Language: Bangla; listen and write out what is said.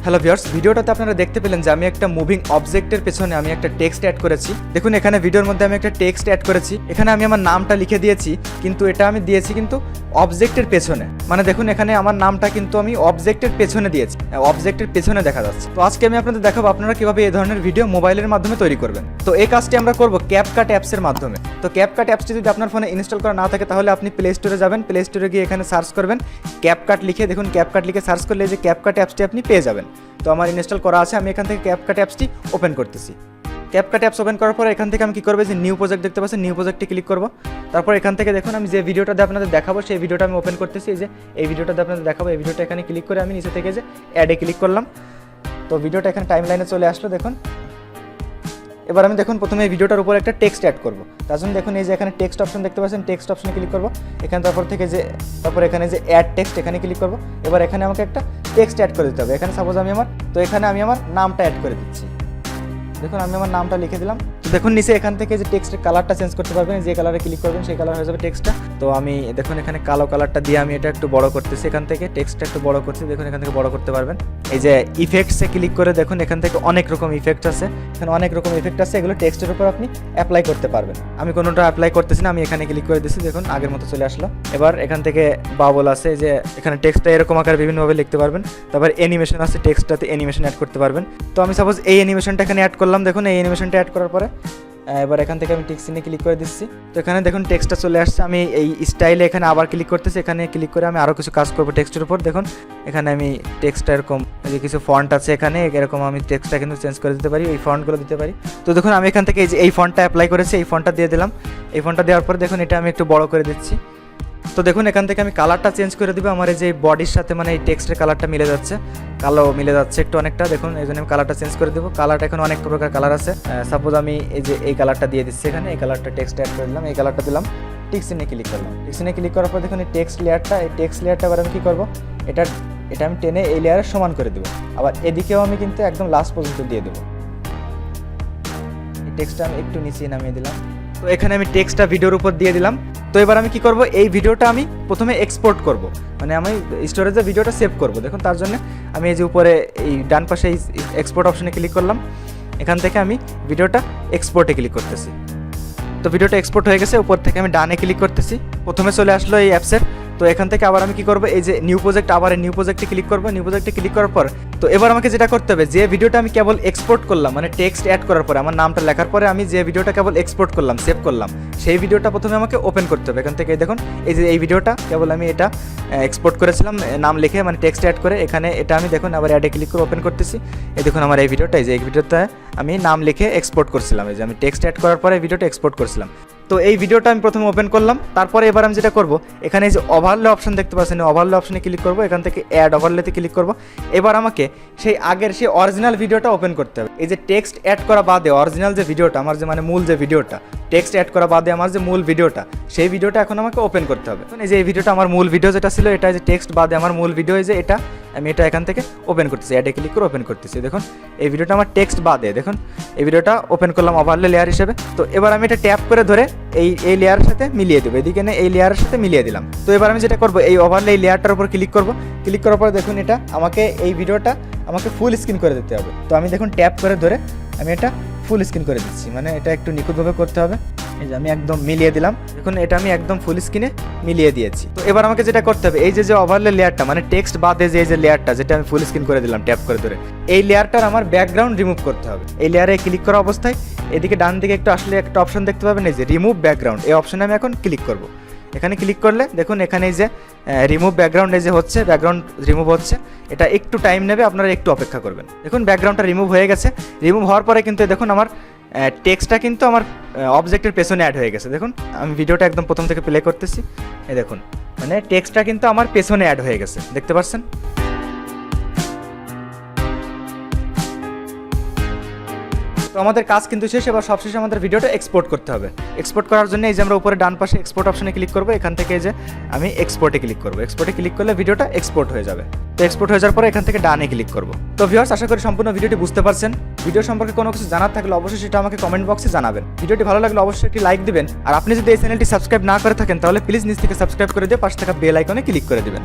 হ্যালো ভিউয়ার্স, ভিডিওটাতে আপনারা দেখতে পেলেন যে আমি একটা মুভিং অবজেক্টের পেছনে আমি একটা টেক্সট অ্যাড করেছি। দেখুন এখানে ভিডিওর মধ্যে আমি একটা টেক্সট অ্যাড করেছি, এখানে আমি আমার নামটা লিখে দিয়েছি, কিন্তু এটা আমি দিয়েছি কিন্তু অবজেক্টের পেছনে। মানে দেখুন এখানে আমার নামটা কিন্তু আমি অবজেক্টের পেছনে দিয়েছি, অবজেক্টের পেছনে দেখা যাচ্ছে। তো আজকে আমি আপনাদের দেখাবো আপনারা কিভাবে এই ধরনের ভিডিও মোবাইলের মাধ্যমে তৈরি করবেন। তো এই কাজটি আমরা করব CapCut অ্যাপসের মাধ্যমে। তো CapCut অ্যাপসটি যদি আপনার ফোনে ইনস্টল করা না থাকে তাহলে আপনি প্লে স্টোরে যাবেন, প্লে স্টোরে গিয়ে এখানে সার্চ করবেন CapCut লিখে। দেখুন CapCut লিখে সার্চ করলে যে CapCut অ্যাপসটি আপনি পেয়ে যাবেন। তো আমার ইনস্টল করা আছে, আমি এখান থেকে CapCut অ্যাপসটি ওপেন করতেছি। CapCut অ্যাপস ওপেন করার পর এখান থেকে আমি কী করবো, যে নিউ প্রজেক্ট দেখতে পাচ্ছেন, নিউ প্রজেক্টে ক্লিক করবো। তারপর এখান থেকে দেখুন আমি যে ভিডিওটাতে আপনাদের দেখাবো সেই ভিডিওটা আমি ওপেন করতেছি। এই যে এই ভিডিওটাতে আপনাদের দেখাবো, এই ভিডিওটা এখানে ক্লিক করে আমি নিচে থেকে যে অ্যাডে ক্লিক করলাম। তো ভিডিওটা এখানে টাইম লাইনে চলে আসলো। দেখুন এবার আমি দেখুন প্রথমে এই ভিডিওটার উপর একটা টেক্সট অ্যাড করবো। তার জন্য দেখুন এই যে এখানে টেক্সট অপশন দেখতে পাচ্ছেন, টেক্সট অপশনে ক্লিক করবো। এখানে তারপর এখানে যে অ্যাড টেক্সট এখানে ক্লিক করবো। এবার এখানে আমাকে একটা টেক্সট অ্যাড করে দিতে হবে। এখানে সাপোজ এখানে আমি আমার নামটা অ্যাড করে দিচ্ছি। দেখুন আমি আমার নামটা লিখে দিলাম। তো দেখুন নিচে এখান থেকে যে টেক্সটের কালারটা চেঞ্জ করতে পারবেন, যে কালারে ক্লিক করবেন সেই কালার হয়ে যাবে টেক্সটটা। তো আমি দেখুন এখানে কালো কালারটা দিয়ে আমি এটা একটু বড় করতেছি, এখান থেকে টেক্সটটা একটু বড় করছি। দেখুন এখান থেকে বড় করতে পারবেন। এই যে ইফেক্টসে ক্লিক করে দেখুন এখান থেকে অনেক রকম ইফেক্ট আছে, এখানে অনেক রকম ইফেক্ট আছে, এগুলো টেক্সটের উপর আপনি অ্যাপ্লাই করতে পারবেন। আমি কোনোটা অ্যাপ্লাই করতেছি না, আমি এখানে ক্লিক করে দিচ্ছি। দেখুন আগের মতো চলে আসলো। এবার এখান থেকে বাবল আছে, যে এখানে টেক্সটটা এরকম আকারে বিভিন্নভাবে লিখতে পারবেন। তারপর অ্যানিমেশন আছে, টেক্সটটাতে অ্যানিমেশন অ্যাড করতে পারবেন। তো আমি সাপোজ এই অ্যানিমেশনটা এখানে অ্যাড করলাম। দেখুন এই অ্যানিমেশনটা অ্যাড করার পরে এবার এখান থেকে আমি টেক্সট নিয়ে ক্লিক করে দিচ্ছি। তো এখানে দেখুন টেক্সটটা চলে আসছে। আমি এই স্টাইলে এখানে আবার ক্লিক করতেছি, এখানে ক্লিক করে আমি আরও কিছু কাজ করবো টেক্সটের উপর। দেখুন এখানে আমি টেক্সটটা এরকম যে কিছু ফন্ট আছে এখানে, এরকম আমি টেক্সটটা কিন্তু চেঞ্জ করে দিতে পারি, এই ফন্টগুলো দিতে পারি। তো দেখুন আমি এখান থেকে এই ফন্টটা অ্যাপ্লাই করেছি, এই ফন্টটা দিয়ে দিলাম। এই ফন্টটা দেওয়ার পর দেখুন এটা আমি একটু বড় করে দিচ্ছি। তো দেখুন এখান থেকে আমি কালারটা চেঞ্জ করে দিব। আমার এই যে বডির সাথে মানে এই টেক্সটের কালারটা মিলে যাচ্ছে, কালো মিলে যাচ্ছে একটু অনেকটা। দেখুন এই জন্য আমি কালারটা চেঞ্জ করে দেবো। কালারটা এখন অনেক প্রকার কালার আছে। সাপোজ আমি এই যে এই কালারটা দিয়ে দিচ্ছি, এখানে এই কালারটা টেক্সট অ্যাড করে দিলাম, এই কালারটা দিলাম। টেক্সটে ক্লিক করলাম। টেক্সটে ক্লিক করার পর দেখুন এই টেক্সট লেয়ারটা এবার আমি কী করবো, এটা আমি টেনে এই লেয়ারের সমান করে দেবো। আবার এদিকেও আমি কিন্তু একদম লাস্ট পর্যন্ত দিয়ে দেবো। এই টেক্সটটা আমি একটু নিচে নামিয়ে দিলাম। তো এখানে আমি টেক্সটটা ভিডিওর উপর দিয়ে দিলাম। তো এবার আমি কি করব, এই ভিডিওটা আমি প্রথমে এক্সপোর্ট করব, মানে আমি স্টোরেজে ভিডিওটা সেভ করব। দেখুন তার জন্য আমি এই যে উপরে এই ডান পাশে এই এক্সপোর্ট অপশনে ক্লিক করলাম। এখান থেকে আমি ভিডিওটা এক্সপোর্টে ক্লিক করতেছি। তো ভিডিওটা এক্সপোর্ট হয়ে গেছে। উপর থেকে আমি ডানে ক্লিক করতেছি, প্রথমে চলে আসলো এই অ্যাপসের। তো এখান থেকে আবার আমি কি করব, এই যে নিউ প্রজেক্ট, আবার নিউ প্রজেক্টে ক্লিক করব। নিউ প্রজেক্টে ক্লিক করার পর তো এবার আমাকে যেটা করতে হবে, যে ভিডিওটা আমি কেবল এক্সপোর্ট করলাম, মানে টেক্সট অ্যাড করার পরে আমার নামটা লেখার পরে আমি যে ভিডিওটা কেবল এক্সপোর্ট করলাম, সেভ করলাম, সেই ভিডিওটা প্রথমে আমাকে ওপেন করতে হবে। এখান থেকে দেখুন এই যে এই ভিডিওটা কেবল আমি এটা এক্সপোর্ট করেছিলাম নাম লিখে, মানে টেক্সট অ্যাড করে। এখানে এটা আমি দেখুন আবার অ্যাডে ক্লিক করে ওপেন করতেছি। এই দেখুন আমার এই ভিডিওটা, এই যে এই ভিডিওটা আমি নাম লিখে এক্সপোর্ট করছিলাম, এই যে আমি টেক্সট অ্যাড করার পরে এই ভিডিওটা এক্সপোর্ট করছিলাম। তো এই ভিডিওটা আমি প্রথমে ওপেন করলাম। তারপরে এবার আমি যেটা করব, এখানে এই যে ওভারলে অপশন দেখতে পাচ্ছেন, ওভারলে অপশনে ক্লিক করব। এখান থেকে অ্যাড ওভারলেতে ক্লিক করব। এবার আমাকে সেই আগের সেই অরিজিনাল ভিডিওটা ওপেন করতে হবে। এই যে টেক্সট অ্যাড করা বাদে অরিজিনাল যে ভিডিওটা আমার, যে মানে মূল যে ভিডিওটা, টেক্সট অ্যাড করা বাদে আমার যে মূল ভিডিওটা, সেই ভিডিওটা এখন আমাকে ওপেন করতে হবে। এই যে এই ভিডিওটা আমার মূল ভিডিও যেটা ছিল, এটা যে টেক্সট বাদে আমার মূল ভিডিও, এই যে এটা আমি এটা এখান থেকে ওপেন করতেছি, অ্যাডে ক্লিক করে ওপেন করতেছি। দেখুন এই ভিডিওটা আমার টেক্সট বাদে, দেখুন এই ভিডিওটা ওপেন করলাম ওভারলে লেয়ার হিসেবে। তো এবার আমি এটা ট্যাপ করে ধরে এই লেয়ারের সাথে মিলিয়ে দেবো, এদিকে এই লেয়ারের সাথে মিলিয়ে দিলাম। তো এবার আমি যেটা করবো, এই ওভারলে এই লেয়ারটার উপর ক্লিক করবো। ক্লিক করার পরে দেখুন এটা আমাকে এই ভিডিওটা আমাকে ফুল স্ক্রিন করে দিতে হবে। তো আমি দেখুন ট্যাপ করে ধরে আমি এটা ফুল স্ক্রিন করে দিচ্ছি, মানে এটা একটু নিখুঁতভাবে করতে হবে। এই যে আমি একদম মিলিয়ে দিলাম। দেখুন এটা আমি একদম ফুল স্ক্রিনে মিলিয়ে দিয়েছি। তো এবার আমাকে যেটা করতে হবে, এই যে ওভারলে লেয়ারটা, মানে টেক্সট বাদে যে এই যে লেয়ারটা যেটা আমি ফুল স্ক্রিন করে দিলাম ট্যাপ করে ধরে, এই লেয়ারটার আমার ব্যাকগ্রাউন্ড রিমুভ করতে হবে। এই লেয়ারে ক্লিক করা অবস্থায় এদিকে ডান দিকে একটু আসলে একটা অপশন দেখতে পাবেন, এই যে রিমুভ ব্যাকগ্রাউন্ড, এই অপশনে আমি এখন ক্লিক করব। এখানে ক্লিক করলে দেখুন এখানে এই যে রিমুভ ব্যাকগ্রাউন্ড এই যে হচ্ছে, ব্যাকগ্রাউন্ড রিমুভ হচ্ছে। এটা একটু টাইম নেবে, আপনারা একটু অপেক্ষা করবেন। দেখুন ব্যাকগ্রাউন্ডটা রিমুভ হয়ে গেছে। রিমুভ হওয়ার পরে কিন্তু দেখুন আমার টেক্সটটা কিন্তু আমার অবজেক্টের পেছনে অ্যাড হয়ে গেছে। দেখুন আমি ভিডিওটা একদম প্রথম থেকে প্লে করতেছি। এই দেখুন মানে টেক্সটটা কিন্তু আমার পেছনে অ্যাড হয়ে গেছে, দেখতে পাচ্ছেন। তো আমাদের কাজ কিন্তু শেষ। এবার সবশেষে আমাদের ভিডিওটা এক্সপোর্ট করতে হবে। এক্সপোর্ট করার জন্য এই যে আমরা উপরে ডান পাশে এক্সপোর্ট অপশনে ক্লিক করব। এখান থেকে এই যে আমি এক্সপোর্টে ক্লিক করব। এক্সপোর্টে ক্লিক করলে ভিডিওটা এক্সপোর্ট হয়ে যাবে। তো এক্সপোর্ট হয়ে যাওয়ার পরে এখান থেকে ডানে ক্লিক করব। তো ভিউয়ার্স, আশা করি সম্পূর্ণ ভিডিওটি বুঝতে পারছেন। ভিডিও সম্পর্কে কোনো কিছু জানার থাকলে অবশ্যই সেটা আমাকে কমেন্ট বক্সে জানাবেন। ভিডিওটি ভালো লাগলে অবশ্যই একটি লাইক দিবেন। আর আপনি যদি এই চ্যানেলটি সাবস্ক্রাইব না করে থাকেন তাহলে প্লিজ নিচ থেকে সাবস্ক্রাইব করে দিয়ে পাশে থাকা বেল আইকনে ক্লিক করে দিবেন।